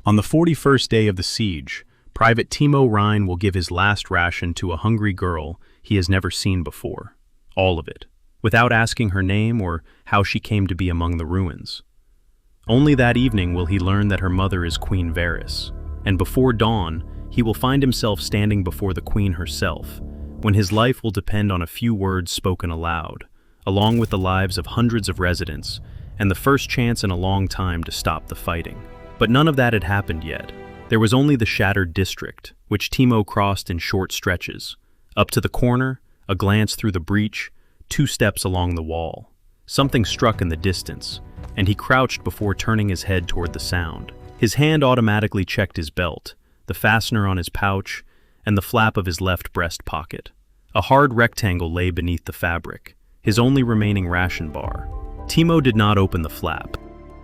On the 41st day of the siege, Private Timo Rein will give his last ration to a hungry girl he has never seen before. All of it, without asking her name or how she came to be among the ruins. Only that evening will he learn that her mother is Queen Veris, and before dawn, he will find himself standing before the Queen herself, when his life will depend on a few words spoken aloud, along with the lives of hundreds of residents, and the first chance in a long time to stop the fighting. But none of that had happened yet. There was only the shattered district, which Timo crossed in short stretches. Up to the corner, a glance through the breach, 2 steps along the wall. Something struck in the distance, and he crouched before turning his head toward the sound. His hand automatically checked his belt, the fastener on his pouch, and the flap of his left breast pocket. A hard rectangle lay beneath the fabric, his only remaining ration bar. Timo did not open the flap.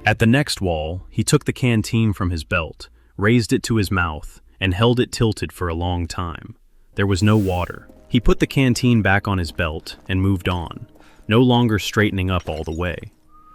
At the next wall, he took the canteen from his belt, raised it to his mouth, and held it tilted for a long time. There was no water. He put the canteen back on his belt and moved on, no longer straightening up all the way.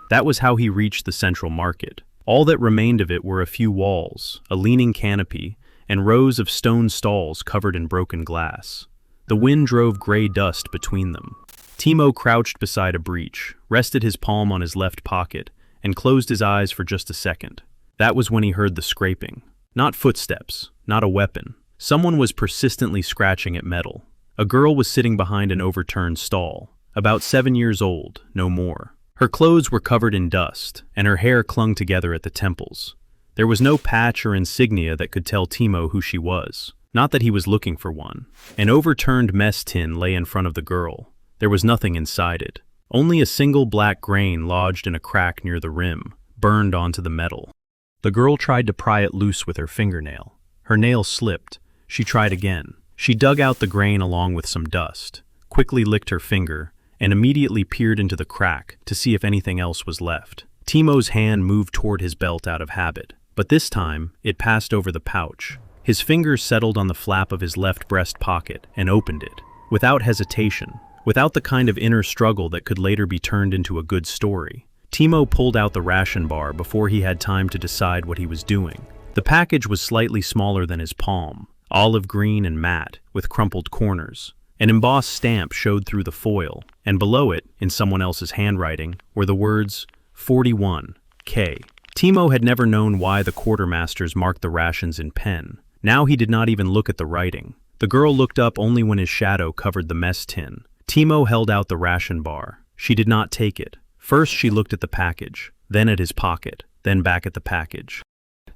That was how he reached the central market. All that remained of it were a few walls, a leaning canopy, and rows of stone stalls covered in broken glass. The wind drove gray dust between them. Timo crouched beside a breach, rested his palm on his left pocket, and closed his eyes for just a second. That was when he heard the scraping. Not footsteps, not a weapon. Someone was persistently scratching at metal. A girl was sitting behind an overturned stall, about 7 years old, no more. Her clothes were covered in dust, and her hair clung together at the temples. There was no patch or insignia that could tell Timo who she was. Not that he was looking for one. An overturned mess tin lay in front of the girl. There was nothing inside it. Only a single black grain lodged in a crack near the rim, burned onto the metal. The girl tried to pry it loose with her fingernail. Her nail slipped. She tried again. She dug out the grain along with some dust, quickly licked her finger, and immediately peered into the crack to see if anything else was left. Timo's hand moved toward his belt out of habit, but this time it passed over the pouch. His fingers settled on the flap of his left breast pocket and opened it, without hesitation, without the kind of inner struggle that could later be turned into a good story. Timo pulled out the ration bar before he had time to decide what he was doing. The package was slightly smaller than his palm, olive green and matte, with crumpled corners. An embossed stamp showed through the foil, and below it, in someone else's handwriting, were the words 41K. Timo had never known why the quartermasters marked the rations in pen. Now he did not even look at the writing. The girl looked up only when his shadow covered the mess tin. Timo held out the ration bar. She did not take it. First she looked at the package, then at his pocket, then back at the package.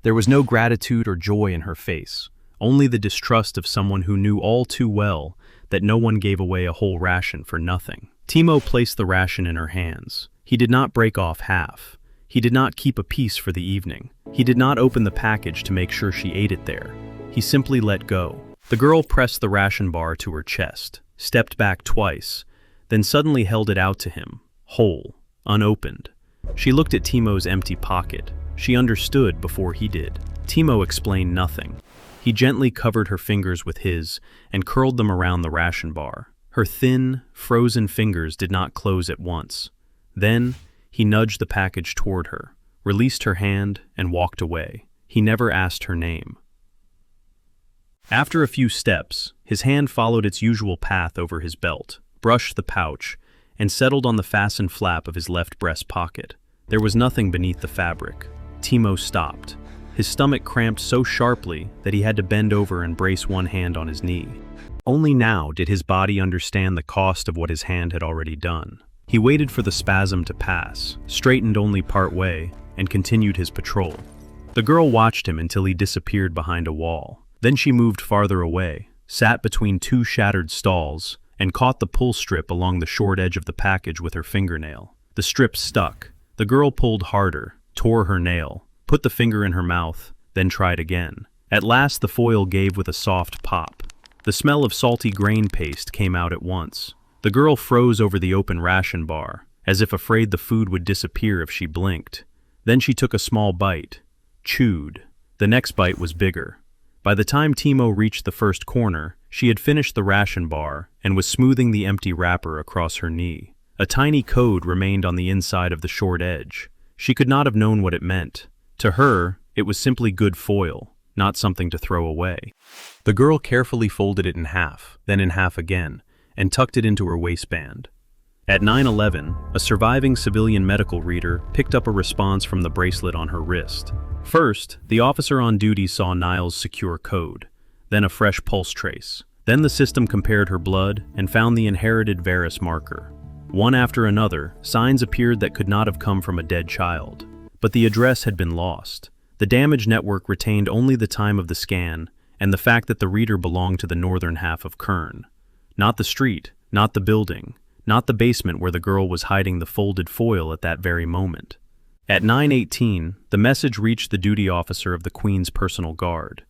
There was no gratitude or joy in her face, only the distrust of someone who knew all too well that no one gave away a whole ration for nothing. Timo placed the ration in her hands. He did not break off half. He did not keep a piece for the evening. He did not open the package to make sure she ate it there. He simply let go. The girl pressed the ration bar to her chest, stepped back twice, then suddenly held it out to him, whole, unopened. She looked at Timo's empty pocket. She understood before he did. Timo explained nothing. He gently covered her fingers with his and curled them around the ration bar. Her thin, frozen fingers did not close at once. Then, he nudged the package toward her, released her hand, and walked away. He never asked her name. After a few steps, his hand followed its usual path over his belt, brushed the pouch, and settled on the fastened flap of his left breast pocket. There was nothing beneath the fabric. Timo stopped. His stomach cramped so sharply that he had to bend over and brace one hand on his knee. Only now did his body understand the cost of what his hand had already done. He waited for the spasm to pass, straightened only part way, and continued his patrol. The girl watched him until he disappeared behind a wall. Then she moved farther away, sat between 2 shattered stalls, and caught the pull strip along the short edge of the package with her fingernail. The strip stuck. The girl pulled harder, tore her nail, put the finger in her mouth, then tried again. At last the foil gave with a soft pop. The smell of salty grain paste came out at once. The girl froze over the open ration bar, as if afraid the food would disappear if she blinked. Then she took a small bite, chewed. The next bite was bigger. By the time Timo reached the first corner, she had finished the ration bar and was smoothing the empty wrapper across her knee. A tiny code remained on the inside of the short edge. She could not have known what it meant. To her, It was simply good foil, not something to throw away. The girl carefully folded it in half, then in half again, and tucked it into her waistband. At 9:11, a surviving civilian medical reader picked up a response from the bracelet on her wrist. First, the officer on duty saw Niall's secure code, then a fresh pulse trace. Then the system compared her blood and found the inherited Veris marker. One after another, signs appeared that could not have come from a dead child. But the address had been lost. The damaged network retained only the time of the scan and the fact that the reader belonged to the northern half of Kern. Not the street, not the building, not the basement where the girl was hiding the folded foil at that very moment. At 9:18, the message reached the duty officer of the Queen's personal guard.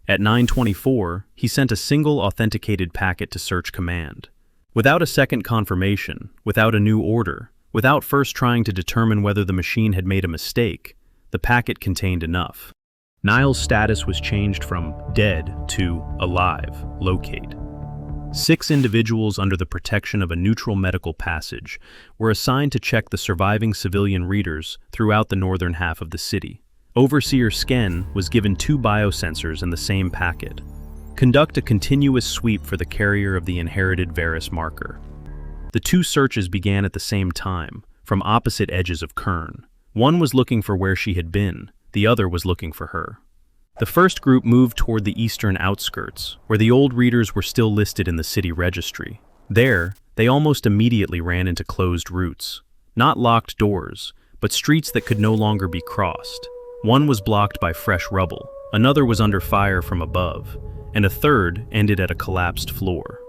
At 9:24, he sent a single authenticated packet to Search Command. Without a second confirmation, without a new order, without first trying to determine whether the machine had made a mistake, the packet contained enough. Niall's status was changed from dead to alive, locate. 6 individuals under the protection of a neutral medical passage were assigned to check the surviving civilian readers throughout the northern half of the city. Overseer Sken was given 2 biosensors in the same packet. Conduct a continuous sweep for the carrier of the inherited Veris marker. The 2 searches began at the same time, from opposite edges of Kern. One was looking for where she had been, the other was looking for her. The first group moved toward the eastern outskirts, where the old readers were still listed in the city registry. There, they almost immediately ran into closed routes. Not locked doors, but streets that could no longer be crossed. One was blocked by fresh rubble, another was under fire from above, and a third ended at a collapsed floor.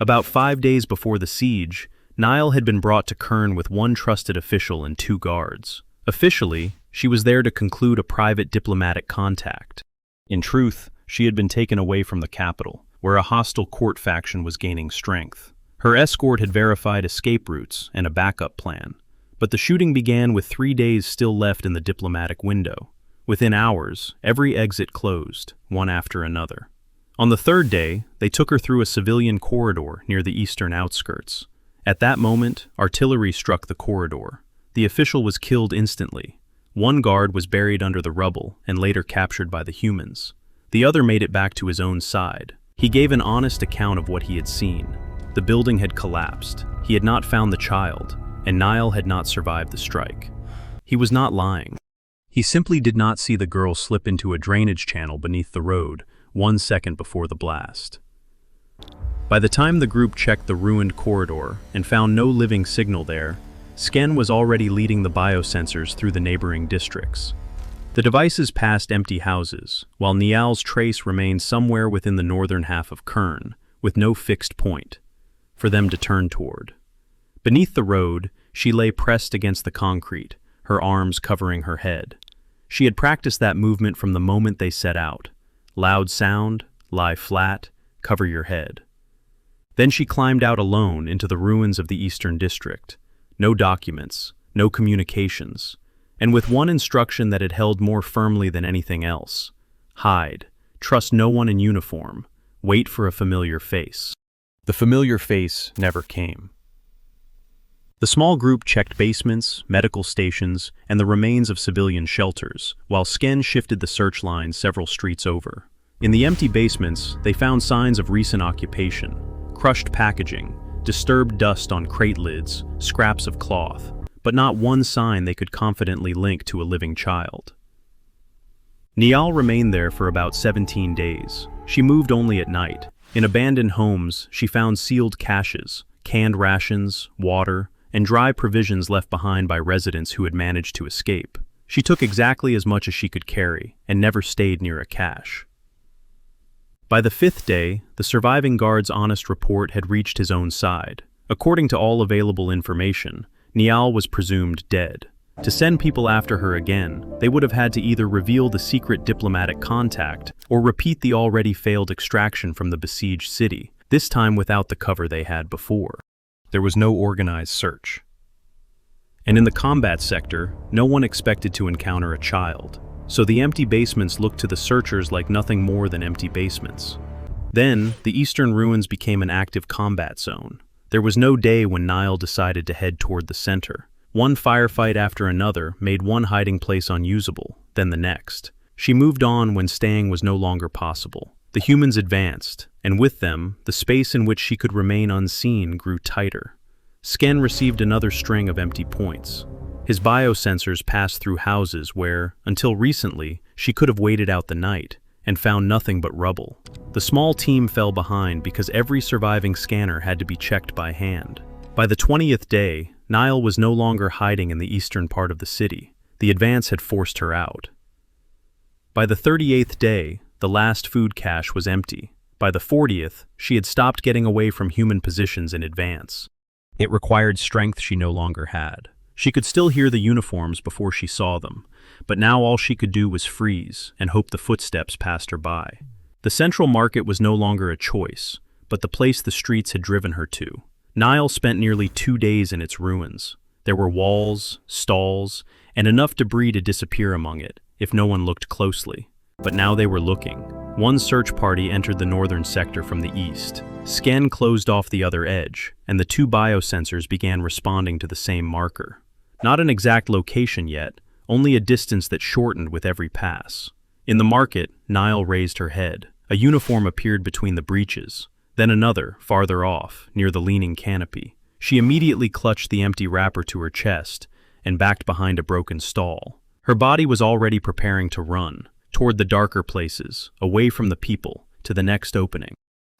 About 5 days before the siege, Niall had been brought to Kern with 1 trusted official and 2 guards. Officially, she was there to conclude a private diplomatic contact. In truth, she had been taken away from the capital, where a hostile court faction was gaining strength. Her escort had verified escape routes and a backup plan, but the shooting began with 3 days still left in the diplomatic window. Within hours, every exit closed, one after another. On the 3rd day, they took her through a civilian corridor near the eastern outskirts. At that moment, artillery struck the corridor. The official was killed instantly. 1 guard was buried under the rubble and later captured by the humans. The other made it back to his own side. He gave an honest account of what he had seen. The building had collapsed. He had not found the child, and Niall had not survived the strike. He was not lying. He simply did not see the girl slip into a drainage channel beneath the road 1 second before the blast. By the time the group checked the ruined corridor and found no living signal there, Sken was already leading the biosensors through the neighboring districts. The devices passed empty houses, while Niall's trace remained somewhere within the northern half of Kern, with no fixed point for them to turn toward. Beneath the road, she lay pressed against the concrete, her arms covering her head. She had practiced that movement from the moment they set out. Loud sound, lie flat, cover your head. Then she climbed out alone into the ruins of the Eastern District. No documents, no communications, and with one instruction that had held more firmly than anything else: hide, trust no one in uniform, wait for a familiar face. The familiar face never came. The small group checked basements, medical stations, and the remains of civilian shelters, while Sken shifted the search line several streets over. In the empty basements, they found signs of recent occupation: crushed packaging, disturbed dust on crate lids, scraps of cloth, but not one sign they could confidently link to a living child. Niall remained there for about 17 days. She moved only at night. In abandoned homes, she found sealed caches, canned rations, water, and dry provisions left behind by residents who had managed to escape. She took exactly as much as she could carry and never stayed near a cache. By the 5th day, the surviving guard's honest report had reached his own side. According to all available information, Niall was presumed dead. To send people after her again, they would have had to either reveal the secret diplomatic contact or repeat the already failed extraction from the besieged city, this time without the cover they had before. There was no organized search. And in the combat sector, no one expected to encounter a child. So the empty basements looked to the searchers like nothing more than empty basements. Then, the eastern ruins became an active combat zone. There was no day when Niall decided to head toward the center. One firefight after another made one hiding place unusable, then the next. She moved on when staying was no longer possible. The humans advanced, and with them, the space in which she could remain unseen grew tighter. Sken received another string of empty points. His biosensors passed through houses where, until recently, she could have waited out the night and found nothing but rubble. The small team fell behind because every surviving scanner had to be checked by hand. By the 20th day, Niall was no longer hiding in the eastern part of the city. The advance had forced her out. By the 38th day, the last food cache was empty. By the 40th, she had stopped getting away from human positions in advance. It required strength she no longer had. She could still hear the uniforms before she saw them, but now all she could do was freeze and hope the footsteps passed her by. The central market was no longer a choice, but the place the streets had driven her to. Niall spent nearly 2 days in its ruins. There were walls, stalls, and enough debris to disappear among it, if no one looked closely. But now they were looking. One search party entered the northern sector from the east. Sken closed off the other edge, and the 2 biosensors began responding to the same marker. Not an exact location yet, only a distance that shortened with every pass. In the market, Niall raised her head. A uniform appeared between the breaches, then another, farther off, near the leaning canopy. She immediately clutched the empty wrapper to her chest and backed behind a broken stall. Her body was already preparing to run, toward the darker places, away from the people, to the next opening.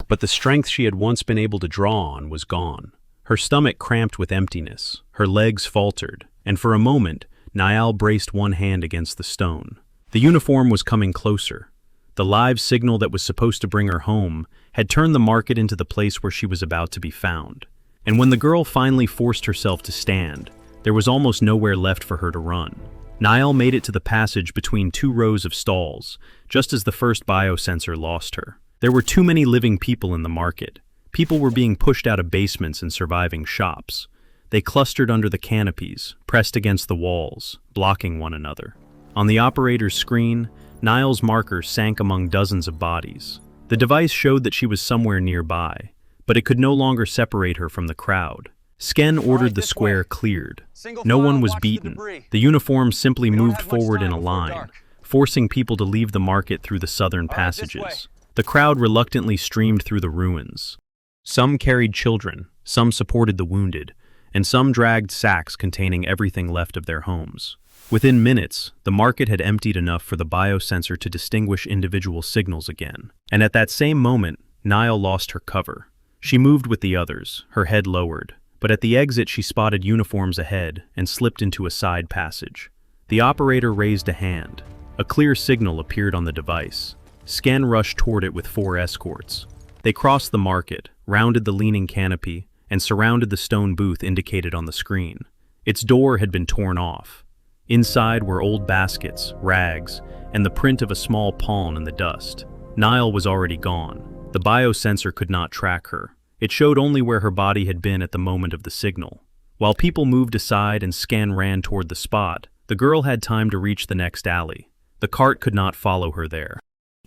But the strength she had once been able to draw on was gone. Her stomach cramped with emptiness, her legs faltered, and for a moment, Niall braced one hand against the stone. The uniform was coming closer. The live signal that was supposed to bring her home had turned the market into the place where she was about to be found. And when the girl finally forced herself to stand, there was almost nowhere left for her to run. Niall made it to the passage between 2 rows of stalls, just as the first biosensor lost her. There were too many living people in the market. People were being pushed out of basements and surviving shops. They clustered under the canopies, pressed against the walls, blocking one another. On the operator's screen, Niall's marker sank among dozens of bodies. The device showed that she was somewhere nearby, but it could no longer separate her from the crowd. Sken ordered the square cleared. No one was beaten. The uniforms simply moved forward in a line, forcing people to leave the market through the southern passages. The crowd reluctantly streamed through the ruins. Some carried children, some supported the wounded, and some dragged sacks containing everything left of their homes. Within minutes, the market had emptied enough for the biosensor to distinguish individual signals again. And at that same moment, Niall lost her cover. She moved with the others, her head lowered. But at the exit she spotted uniforms ahead and slipped into a side passage. The operator raised a hand. A clear signal appeared on the device. Sken rushed toward it with 4 escorts. They crossed the market, rounded the leaning canopy, and surrounded the stone booth indicated on the screen. Its door had been torn off. Inside were old baskets, rags, and the print of a small pawn in the dust. Niall was already gone. The biosensor could not track her. It showed only where her body had been at the moment of the signal. While people moved aside and Sken ran toward the spot, the girl had time to reach the next alley. The cart could not follow her there.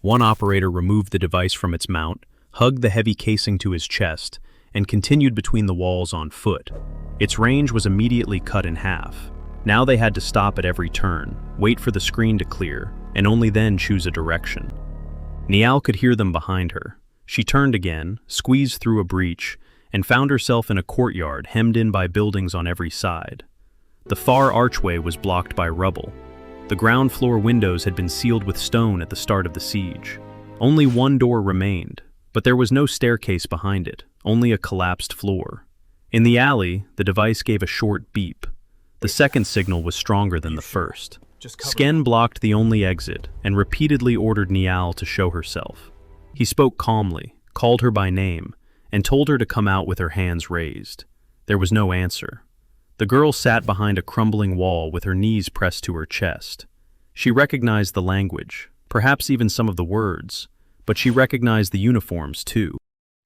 One operator removed the device from its mount, hugged the heavy casing to his chest, and continued between the walls on foot. Its range was immediately cut in half. Now they had to stop at every turn, wait for the screen to clear, and only then choose a direction. Niall could hear them behind her. She turned again, squeezed through a breach, and found herself in a courtyard hemmed in by buildings on every side. The far archway was blocked by rubble. The ground floor windows had been sealed with stone at the start of the siege. Only one door remained, but there was no staircase behind it, only a collapsed floor. In the alley, the device gave a short beep. The second signal was stronger than the first. Sken blocked the only exit and repeatedly ordered Niall to show herself. He spoke calmly, called her by name, and told her to come out with her hands raised. There was no answer. The girl sat behind a crumbling wall with her knees pressed to her chest. She recognized the language, perhaps even some of the words, but she recognized the uniforms too.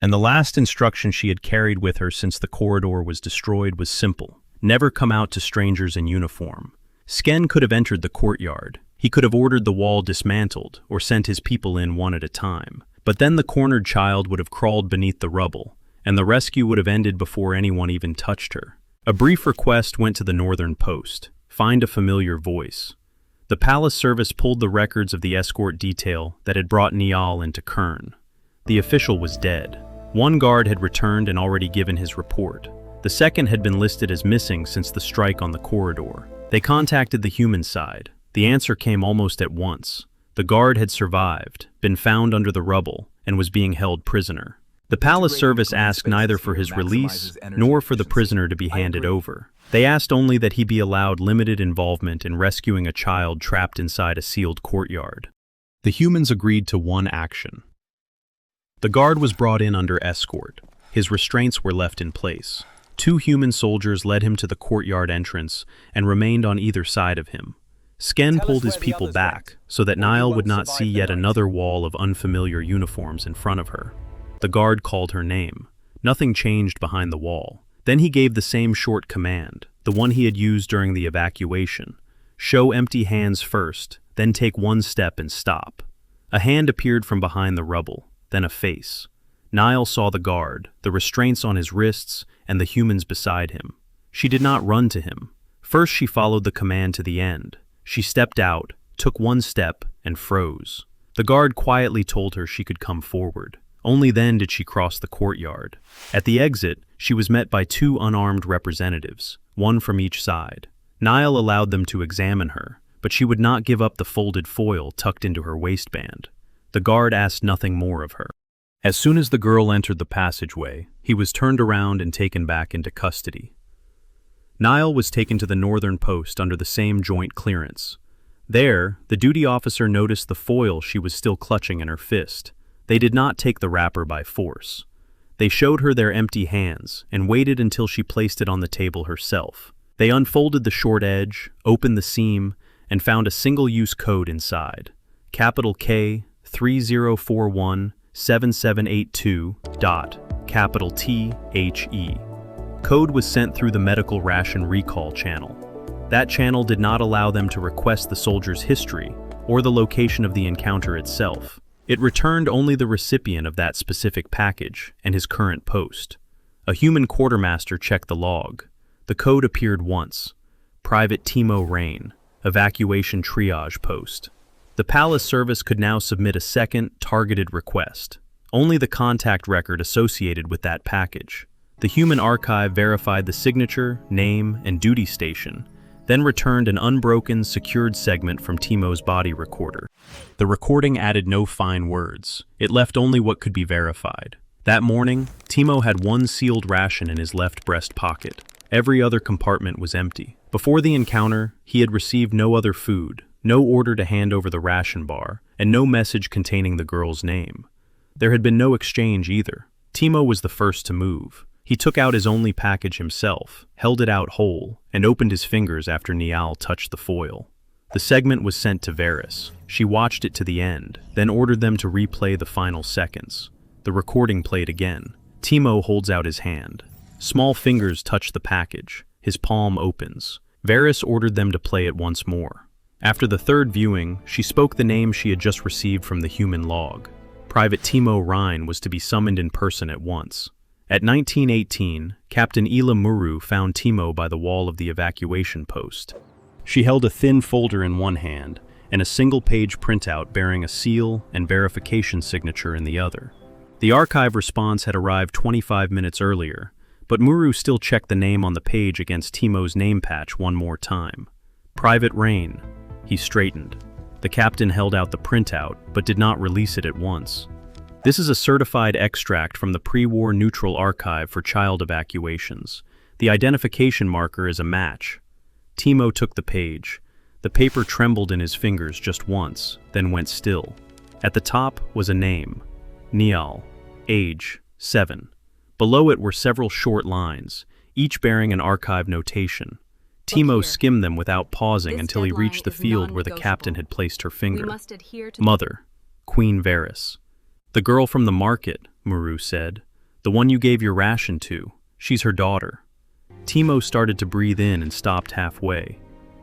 And the last instruction she had carried with her since the corridor was destroyed was simple: never come out to strangers in uniform. Sken could have entered the courtyard. He could have ordered the wall dismantled or sent his people in one at a time. But then the cornered child would have crawled beneath the rubble, and the rescue would have ended before anyone even touched her. A brief request went to the northern post: find a familiar voice. The palace service pulled the records of the escort detail that had brought Niall into Kern. The official was dead. One guard had returned and already given his report. The second had been listed as missing since the strike on the corridor. They contacted the human side. The answer came almost at once. The guard had survived, been found under the rubble, and was being held prisoner. The palace service asked neither for his release nor for the prisoner to be handed over. They asked only that he be allowed limited involvement in rescuing a child trapped inside a sealed courtyard. The humans agreed to one action. The guard was brought in under escort. His restraints were left in place. 2 human soldiers led him to the courtyard entrance and remained on either side of him. Sken pulled his people back so that Niall would not see yet another wall of unfamiliar uniforms in front of her. The guard called her name. Nothing changed behind the wall. Then he gave the same short command, the one he had used during the evacuation. Show empty hands first, then take 1 step and stop. A hand appeared from behind the rubble, then a face. Niall saw the guard, the restraints on his wrists, and the humans beside him. She did not run to him. First she followed the command to the end. She stepped out, took 1 step, and froze. The guard quietly told her she could come forward. Only then did she cross the courtyard. At the exit, she was met by 2 unarmed representatives, one from each side. Niall allowed them to examine her, but she would not give up the folded foil tucked into her waistband. The guard asked nothing more of her. As soon as the girl entered the passageway, he was turned around and taken back into custody. Niall was taken to the northern post under the same joint clearance. There, the duty officer noticed the foil she was still clutching in her fist. They did not take the wrapper by force. They showed her their empty hands and waited until she placed it on the table herself. They unfolded the short edge, opened the seam, and found a single-use code inside. Capital K 30417782 capital T H E. Code was sent through the medical ration recall channel. That channel did not allow them to request the soldier's history or the location of the encounter itself. It returned only the recipient of that specific package and his current post. A human quartermaster checked the log. The code appeared once. Private Timo Rein, evacuation triage post. The palace service could now submit a second, targeted request. Only the contact record associated with that package. The human archive verified the signature, name, and duty station, then returned an unbroken, secured segment from Timo's body recorder. The recording added no fine words. It left only what could be verified. That morning, Timo had 1 sealed ration in his left breast pocket. Every other compartment was empty. Before the encounter, he had received no other food, no order to hand over the ration bar, and no message containing the girl's name. There had been no exchange either. Timo was the first to move. He took out his only package himself, held it out whole, and opened his fingers after Niall touched the foil. The segment was sent to Veris. She watched it to the end, then ordered them to replay the final seconds. The recording played again. Timo holds out his hand. Small fingers touch the package. His palm opens. Veris ordered them to play it once more. After the third viewing, she spoke the name she had just received from the human log. Private Timo Rein was to be summoned in person at once. At 1918, Captain Ela Muru found Timo by the wall of the evacuation post. She held a thin folder in one hand and a single-page printout bearing a seal and verification signature in the other. The archive response had arrived 25 minutes earlier, but Muru still checked the name on the page against Timo's name patch one more time. Private Rein. He straightened. The captain held out the printout, but did not release it at once. This is a certified extract from the pre-war neutral archive for child evacuations. The identification marker is a match. Timo took the page. The paper trembled in his fingers just once, then went still. At the top was a name. Niall. Age, 7. Below it were several short lines, each bearing an archive notation. Timo skimmed them without pausing until he reached the field where the captain had placed her finger. Mother. Queen Veris. The girl from the market, Muru said. The one you gave your ration to. She's her daughter. Timo started to breathe in and stopped halfway.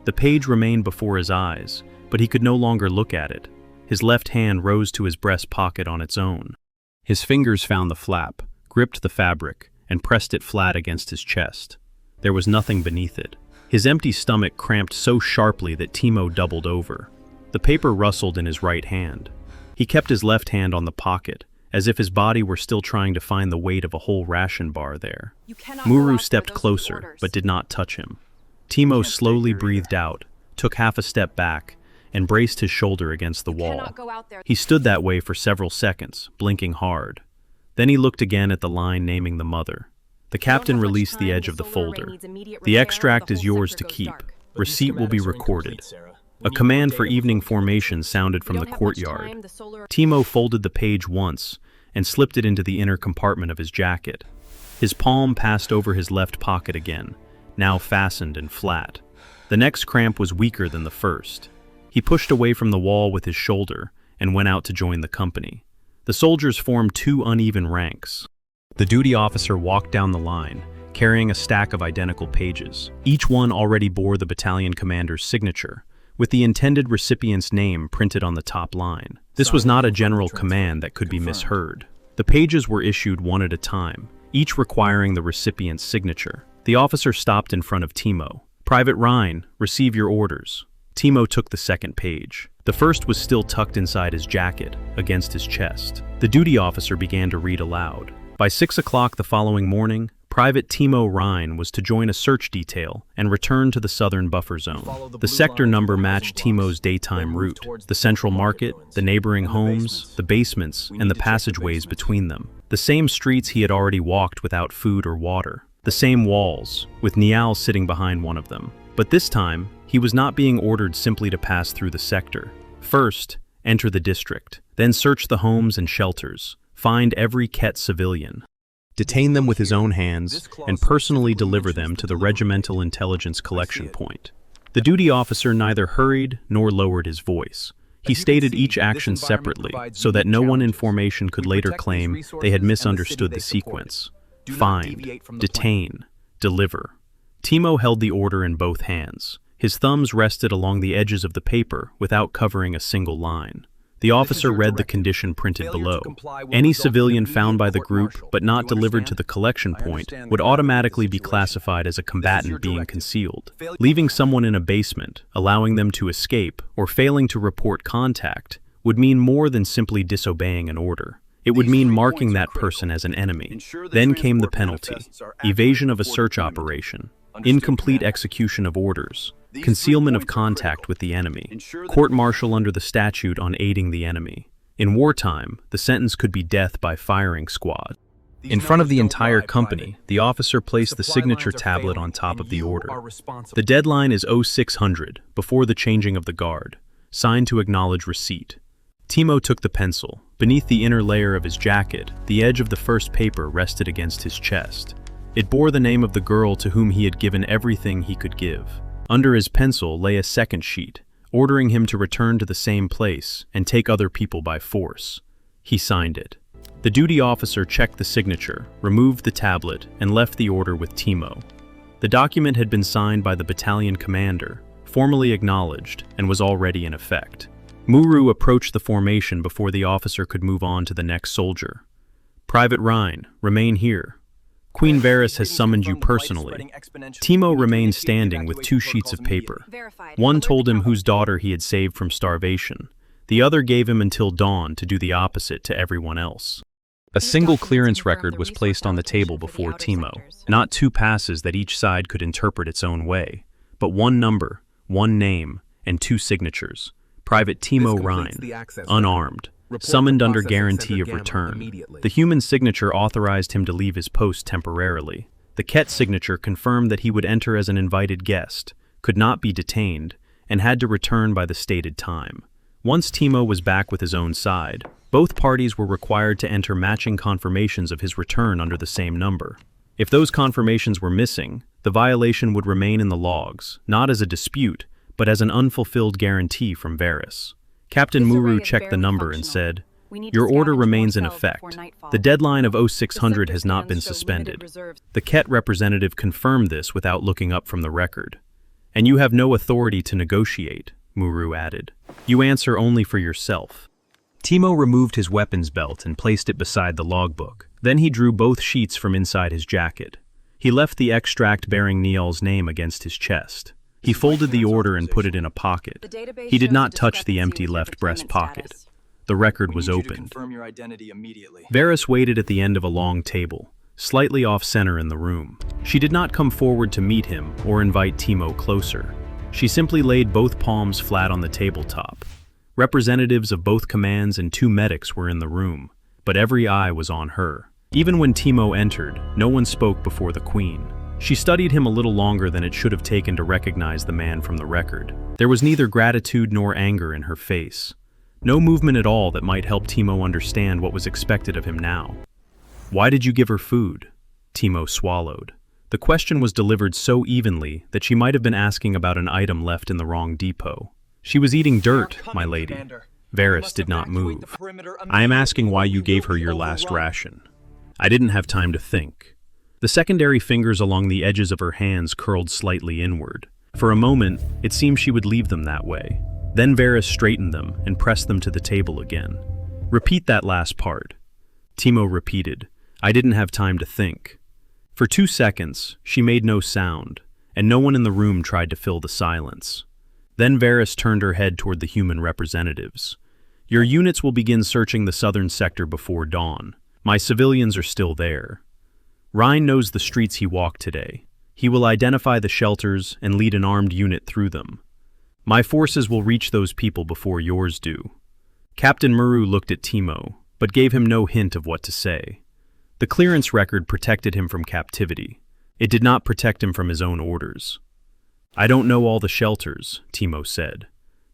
The page remained before his eyes, but he could no longer look at it. His left hand rose to his breast pocket on its own. His fingers found the flap, gripped the fabric, and pressed it flat against his chest. There was nothing beneath it. His empty stomach cramped so sharply that Timo doubled over. The paper rustled in his right hand. He kept his left hand on the pocket, as if his body were still trying to find the weight of a whole ration bar there. Muru stepped closer, but did not touch him. Timo slowly breathed out, took half a step back, and braced his shoulder against the wall. He stood that way for several seconds, blinking hard. Then he looked again at the line naming the mother. The captain released the edge of the folder. The extract is yours to keep. Receipt will be recorded. A command for evening formation sounded from the courtyard. Timo folded the page once and slipped it into the inner compartment of his jacket. His palm passed over his left pocket again, now fastened and flat. The next cramp was weaker than the first. He pushed away from the wall with his shoulder and went out to join the company. The soldiers formed two uneven ranks. The duty officer walked down the line, carrying a stack of identical pages. Each one already bore the battalion commander's signature, with the intended recipient's name printed on the top line. This was not a general command that could be misheard. The pages were issued one at a time, each requiring the recipient's signature. The officer stopped in front of Timo. "Private Rein, receive your orders." Timo took the second page. The first was still tucked inside his jacket, against his chest. The duty officer began to read aloud. By 6 o'clock the following morning, Private Timo Rein was to join a search detail and return to the southern buffer zone. The sector number matched Timo's daytime route: the central market, the neighboring homes, the basements, and the passageways between them. The same streets he had already walked without food or water. The same walls, with Niall sitting behind one of them. But this time, he was not being ordered simply to pass through the sector. First, enter the district, then search the homes and shelters. Find every Ket civilian, detain them with his own hands, and personally deliver them to the regimental intelligence collection point. The duty officer neither hurried nor lowered his voice. He stated each action separately so that no one in formation could later claim they had misunderstood the sequence. Find, detain, deliver. Timo held the order in both hands. His thumbs rested along the edges of the paper without covering a single line. The officer read the condition printed below. Any civilian found by the group but not delivered to the collection point would automatically be classified as a combatant being concealed. Leaving someone in a basement, allowing them to escape, or failing to report contact would mean more than simply disobeying an order. It would mean marking that person as an enemy. Then came the penalty: evasion of a search operation, incomplete execution of orders, concealment of contact with the enemy, court-martial under the statute on aiding the enemy. In wartime, the sentence could be death by firing squad. In front of the entire company, the officer placed the signature tablet on top of the order. The deadline is 0600, before the changing of the guard. Signed to acknowledge receipt. Timo took the pencil. Beneath the inner layer of his jacket, the edge of the first paper rested against his chest. It bore the name of the girl to whom he had given everything he could give. Under his pencil lay a second sheet, ordering him to return to the same place and take other people by force. He signed it. The duty officer checked the signature, removed the tablet, and left the order with Timo. The document had been signed by the battalion commander, formally acknowledged, and was already in effect. Muru approached the formation before the officer could move on to the next soldier. "Private Rein, remain here. Queen Veris has summoned you personally." Timo remained standing with two sheets of paper. One told him whose daughter he had saved from starvation. The other gave him until dawn to do the opposite to everyone else. A single clearance record was placed on the table before Timo. Not two passes that each side could interpret its own way, but one number, one name, and two signatures. Private Timo Rein, unarmed, summoned under guarantee of return. The human signature authorized him to leave his post temporarily. The Ket signature confirmed that he would enter as an invited guest, could not be detained, and had to return by the stated time. Once Timo was back with his own side, both parties were required to enter matching confirmations of his return under the same number. If those confirmations were missing, the violation would remain in the logs, not as a dispute, but as an unfulfilled guarantee from Veris. Captain Muru checked the number and said, "Your order remains in effect. The deadline of 0600 has not been suspended." The Ket representative confirmed this without looking up from the record. "And you have no authority to negotiate," Muru added. "You answer only for yourself." Timo removed his weapons belt and placed it beside the logbook. Then he drew both sheets from inside his jacket. He left the extract bearing Niall's name against his chest. He folded the order and put it in a pocket. He did not touch the empty left breast pocket. The record was opened. Veris waited at the end of a long table, slightly off-center in the room. She did not come forward to meet him or invite Timo closer. She simply laid both palms flat on the tabletop. Representatives of both commands and 2 medics were in the room, but every eye was on her. Even when Timo entered, no one spoke before the Queen. She studied him a little longer than it should have taken to recognize the man from the record. There was neither gratitude nor anger in her face. No movement at all that might help Timo understand what was expected of him now. "Why did you give her food?" Timo swallowed. The question was delivered so evenly that she might have been asking about an item left in the wrong depot. "She was eating dirt, my lady." Veris did not move. "I am asking why you gave her your last ration." "I didn't have time to think." The secondary fingers along the edges of her hands curled slightly inward. For a moment, it seemed she would leave them that way. Then Veris straightened them and pressed them to the table again. "Repeat that last part." Timo repeated, "I didn't have time to think." For 2 seconds, she made no sound, and no one in the room tried to fill the silence. Then Veris turned her head toward the human representatives. "Your units will begin searching the southern sector before dawn. My civilians are still there. Rein knows the streets he walked today. He will identify the shelters and lead an armed unit through them. My forces will reach those people before yours do." Captain Muru looked at Timo, but gave him no hint of what to say. The clearance record protected him from captivity. It did not protect him from his own orders. "I don't know all the shelters," Timo said.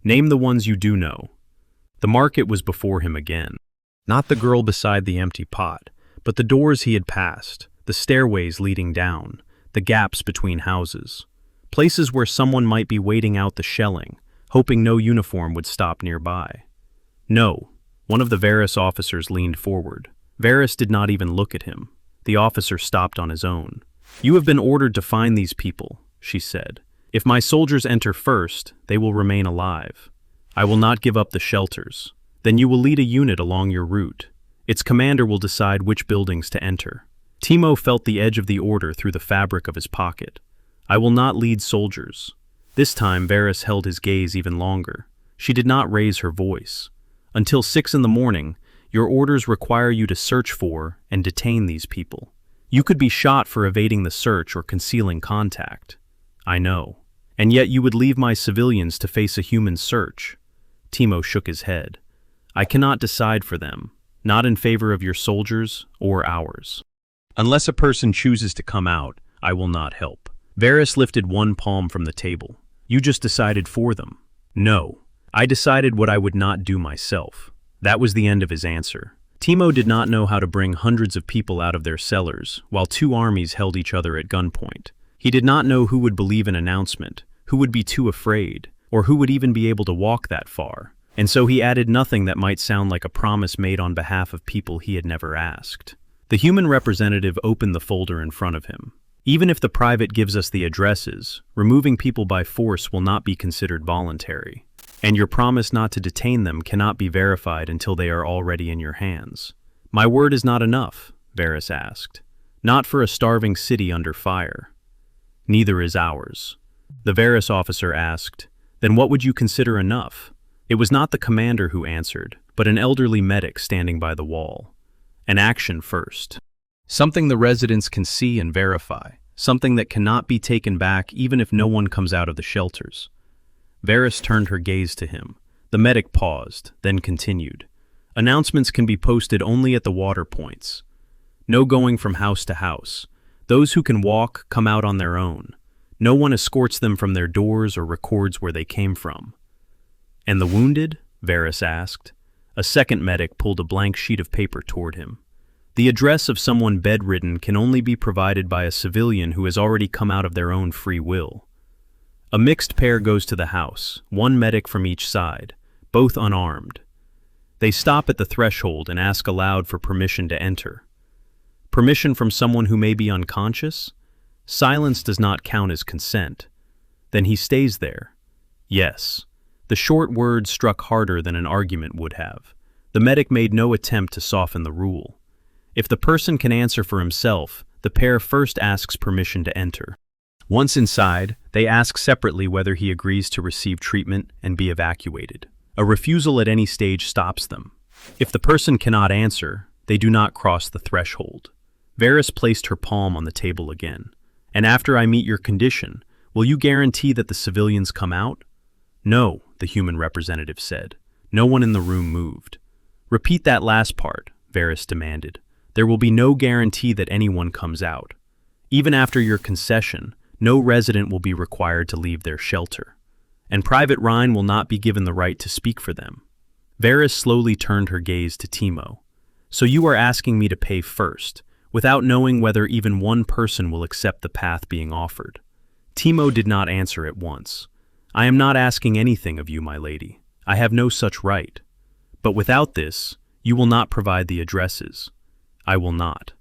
"Name the ones you do know." The market was before him again. Not the girl beside the empty pot, but the doors he had passed, the stairways leading down, the gaps between houses. Places where someone might be waiting out the shelling, hoping no uniform would stop nearby. "No." One of the Veris officers leaned forward. Veris did not even look at him. The officer stopped on his own. "You have been ordered to find these people," she said. "If my soldiers enter first, they will remain alive. I will not give up the shelters. Then you will lead a unit along your route. Its commander will decide which buildings to enter." Timo felt the edge of the order through the fabric of his pocket. "I will not lead soldiers." This time Veris held his gaze even longer. She did not raise her voice. "Until 6 in the morning, your orders require you to search for and detain these people. You could be shot for evading the search or concealing contact. I know. And yet you would leave my civilians to face a human search." Timo shook his head. "I cannot decide for them, not in favor of your soldiers or ours. Unless a person chooses to come out, I will not help." Veris lifted one palm from the table. "You just decided for them." "No. I decided what I would not do myself." That was the end of his answer. Timo did not know how to bring hundreds of people out of their cellars, while 2 armies held each other at gunpoint. He did not know who would believe an announcement, who would be too afraid, or who would even be able to walk that far. And so he added nothing that might sound like a promise made on behalf of people he had never asked. The human representative opened the folder in front of him. "Even if the private gives us the addresses, removing people by force will not be considered voluntary. And your promise not to detain them cannot be verified until they are already in your hands." "My word is not enough?" Veris asked. "Not for a starving city under fire." "Neither is ours." The Veris officer asked, "Then what would you consider enough?" It was not the commander who answered, but an elderly medic standing by the wall. "An action first. Something the residents can see and verify. Something that cannot be taken back even if no one comes out of the shelters." Veris turned her gaze to him. The medic paused, then continued. "Announcements can be posted only at the water points. No going from house to house. Those who can walk come out on their own. No one escorts them from their doors or records where they came from." "And the wounded?" Veris asked. A second medic pulled a blank sheet of paper toward him. "The address of someone bedridden can only be provided by a civilian who has already come out of their own free will. A mixed pair goes to the house, 1 medic from each side, both unarmed. They stop at the threshold and ask aloud for permission to enter. Permission from someone who may be unconscious? Silence does not count as consent. Then he stays there. Yes." The short word struck harder than an argument would have. The medic made no attempt to soften the rule. If the person can answer for himself, the pair first asks permission to enter. Once inside, they ask separately whether he agrees to receive treatment and be evacuated. A refusal at any stage stops them. If the person cannot answer, they do not cross the threshold. Veris placed her palm on the table again. And after I meet your condition, will you guarantee that the civilians come out? No, the human representative said. No one in the room moved. Repeat that last part, Veris demanded. There will be no guarantee that anyone comes out. Even after your concession, no resident will be required to leave their shelter. And Private Rein will not be given the right to speak for them. Veris slowly turned her gaze to Timo. So you are asking me to pay first, without knowing whether even one person will accept the path being offered. Timo did not answer at once. I am not asking anything of you, my lady. I have no such right. But without this, you will not provide the addresses. I will not.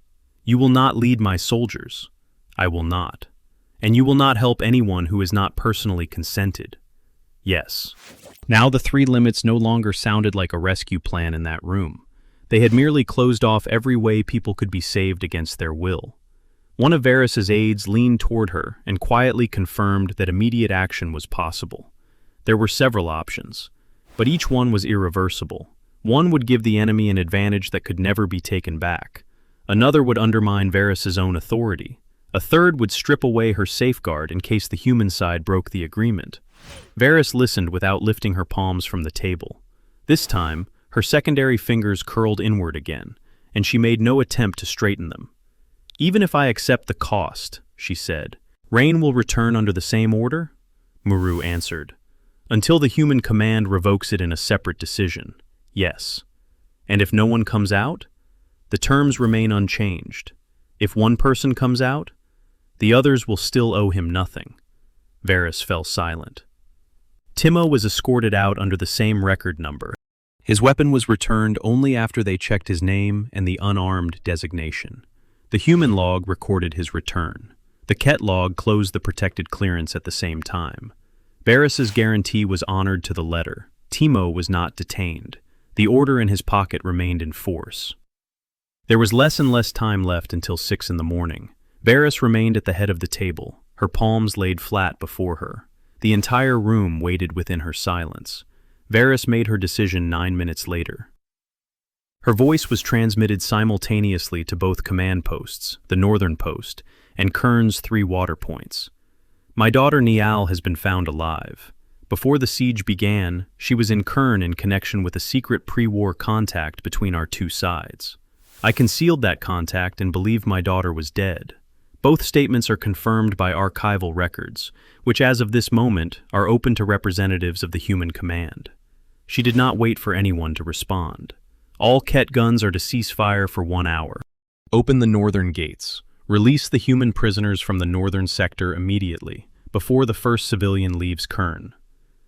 You will not lead my soldiers. I will not. And you will not help anyone who has not personally consented. Yes. Now the three limits no longer sounded like a rescue plan in that room. They had merely closed off every way people could be saved against their will. One of Veris's aides leaned toward her and quietly confirmed that immediate action was possible. There were several options, but each one was irreversible. One would give the enemy an advantage that could never be taken back. Another would undermine Veris's own authority. A third would strip away her safeguard in case the human side broke the agreement. Veris listened without lifting her palms from the table. This time, her secondary fingers curled inward again, and she made no attempt to straighten them. Even if I accept the cost, she said, Rein will return under the same order? Muru answered. Until the human command revokes it in a separate decision, yes. And if no one comes out? The terms remain unchanged. If one person comes out, the others will still owe him nothing. Veris fell silent. Timo was escorted out under the same record number. His weapon was returned only after they checked his name and the unarmed designation. The human log recorded his return. The Ket log closed the protected clearance at the same time. Veris's guarantee was honored to the letter. Timo was not detained. The order in his pocket remained in force. There was less and less time left until 6 in the morning. Veris remained at the head of the table, her palms laid flat before her. The entire room waited within her silence. Veris made her decision 9 minutes later. Her voice was transmitted simultaneously to both command posts, the northern post, and Kern's 3 water points. My daughter Niall has been found alive. Before the siege began, she was in Kern in connection with a secret pre-war contact between our two sides. I concealed that contact and believed my daughter was dead. Both statements are confirmed by archival records, which as of this moment are open to representatives of the human command. She did not wait for anyone to respond. All Ket guns are to cease fire for 1 hour. Open the northern gates. Release the human prisoners from the northern sector immediately, before the first civilian leaves Kern.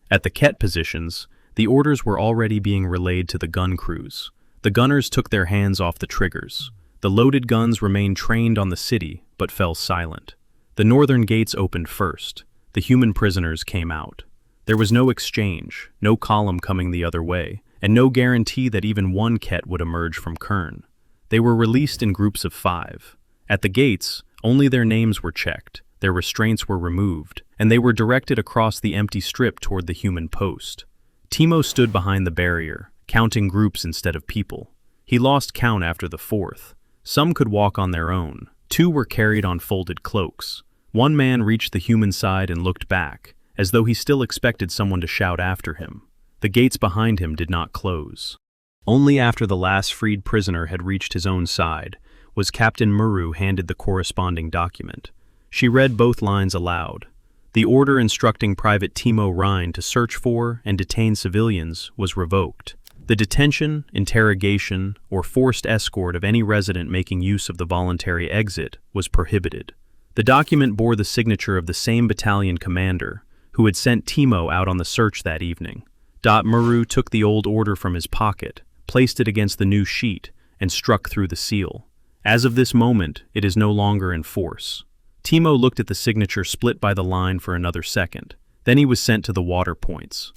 At the Ket positions, the orders were already being relayed to the gun crews. The gunners took their hands off the triggers. The loaded guns remained trained on the city, but fell silent. The northern gates opened first. The human prisoners came out. There was no exchange, no column coming the other way, and no guarantee that even one Ket would emerge from Kern. They were released in groups of 5. At the gates, only their names were checked, their restraints were removed, and they were directed across the empty strip toward the human post. Timo stood behind the barrier, counting groups instead of people. He lost count after the 4th. Some could walk on their own. 2 were carried on folded cloaks. One man reached the human side and looked back, as though he still expected someone to shout after him. The gates behind him did not close. Only after the last freed prisoner had reached his own side was Captain Muru handed the corresponding document. She read both lines aloud. The order instructing Private Timo Rein to search for and detain civilians was revoked. The detention, interrogation, or forced escort of any resident making use of the voluntary exit was prohibited. The document bore the signature of the same battalion commander who had sent Timo out on the search that evening. Muru took the old order from his pocket, placed it against the new sheet, and struck through the seal. As of this moment, it is no longer in force. Timo looked at the signature split by the line for another second. Then he was sent to the water points.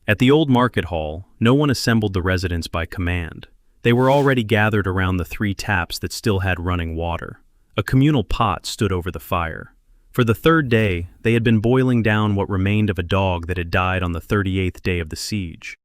At the old market hall, no one assembled the residents by command. They were already gathered around the 3 taps that still had running water. A communal pot stood over the fire. For the third day, they had been boiling down what remained of a dog that had died on the 38th day of the siege.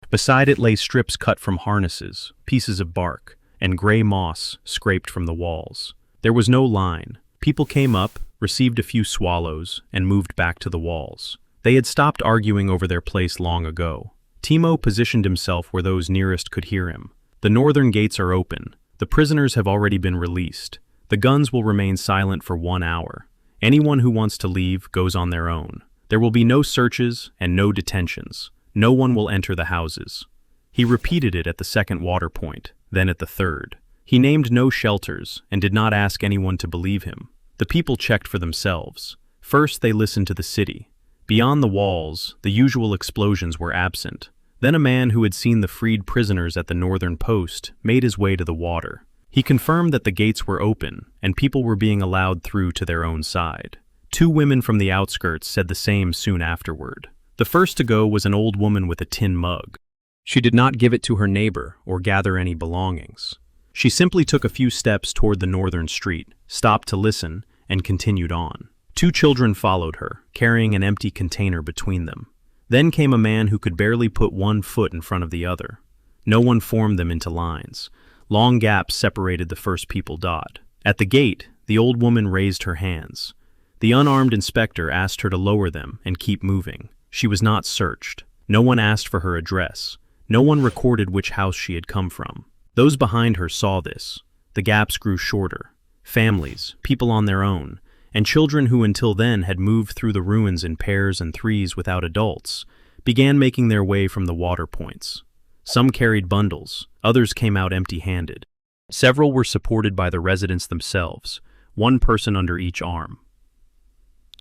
Beside it lay strips cut from harnesses, pieces of bark, and gray moss scraped from the walls. There was no line. People came up, received a few swallows, and moved back to the walls. They had stopped arguing over their place long ago. Timo positioned himself where those nearest could hear him. The northern gates are open. The prisoners have already been released. The guns will remain silent for 1 hour. Anyone who wants to leave goes on their own. There will be no searches and no detentions. No one will enter the houses. He repeated it at the second water point, then at the third. He named no shelters and did not ask anyone to believe him. The people checked for themselves. First, they listened to the city. Beyond the walls, the usual explosions were absent. Then a man who had seen the freed prisoners at the northern post made his way to the water. He confirmed that the gates were open and people were being allowed through to their own side. 2 women from the outskirts said the same soon afterward. The first to go was an old woman with a tin mug. She did not give it to her neighbor or gather any belongings. She simply took a few steps toward the northern street, stopped to listen, and continued on. 2 children followed her, carrying an empty container between them. Then came a man who could barely put 1 foot in front of the other. No one formed them into lines. Long gaps separated the first people dot. At the gate, the old woman raised her hands. The unarmed inspector asked her to lower them and keep moving. She was not searched. No one asked for her address. No one recorded which house she had come from. Those behind her saw this. The gaps grew shorter. Families, people on their own, and children who until then had moved through the ruins in pairs and threes without adults, began making their way from the water points. Some carried bundles, others came out empty-handed. Several were supported by the residents themselves, 1 person under each arm.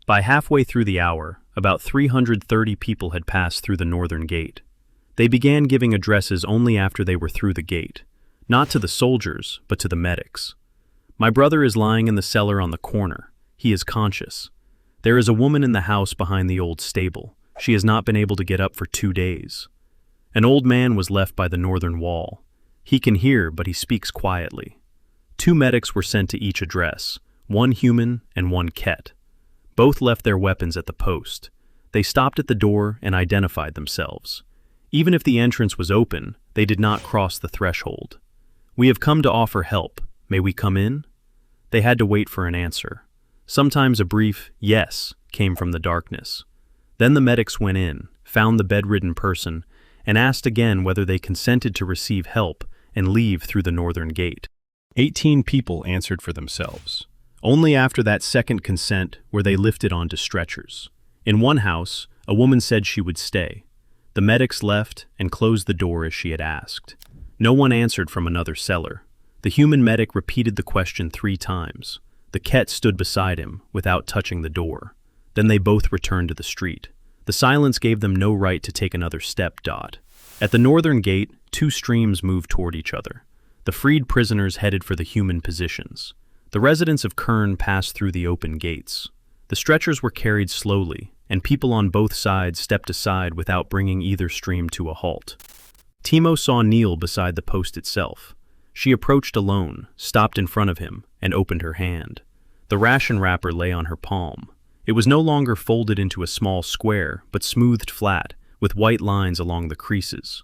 By halfway through the hour, about 330 people had passed through the northern gate. They began giving addresses only after they were through the gate, not to the soldiers, but to the medics. My brother is lying in the cellar on the corner. He is conscious. There is a woman in the house behind the old stable. She has not been able to get up for 2 days. An old man was left by the northern wall. He can hear, but he speaks quietly. 2 medics were sent to each address, 1 human and 1 ket. Both left their weapons at the post. They stopped at the door and identified themselves. Even if the entrance was open, they did not cross the threshold. "We have come to offer help. May we come in?" They had to wait for an answer. Sometimes a brief "yes" came from the darkness. Then the medics went in, found the bedridden person, and asked again whether they consented to receive help and leave through the northern gate. 18 people answered for themselves. Only after that second consent were they lifted onto stretchers. In one house, a woman said she would stay. The medics left and closed the door as she had asked. No one answered from another cellar. The human medic repeated the question 3 times. The ket stood beside him, without touching the door. Then they both returned to the street. The silence gave them no right to take another step. At the northern gate, 2 streams moved toward each other. The freed prisoners headed for the human positions. The residents of Kern passed through the open gates. The stretchers were carried slowly, and people on both sides stepped aside without bringing either stream to a halt. Timo saw kneel beside the post itself. She approached alone, stopped in front of him, and opened her hand. The ration wrapper lay on her palm. It was no longer folded into a small square, but smoothed flat, with white lines along the creases.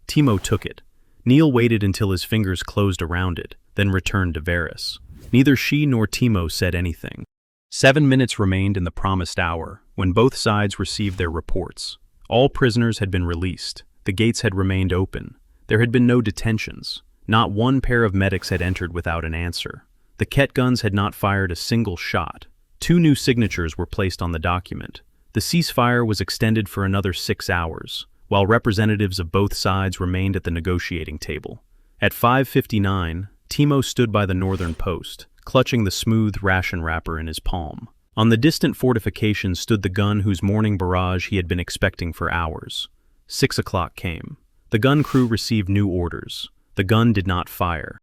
Timo took it. Neil waited until his fingers closed around it, then returned to Veris. Neither she nor Timo said anything. 7 minutes remained in the promised hour, when both sides received their reports. All prisoners had been released. The gates had remained open. There had been no detentions. Not 1 pair of medics had entered without an answer. The ket guns had not fired a single shot. 2 new signatures were placed on the document. The ceasefire was extended for another 6 hours, while representatives of both sides remained at the negotiating table. At 5:59, Timo stood by the northern post, clutching the smooth ration wrapper in his palm. On the distant fortification stood the gun whose morning barrage he had been expecting for hours. 6 o'clock came. The gun crew received new orders. The gun did not fire.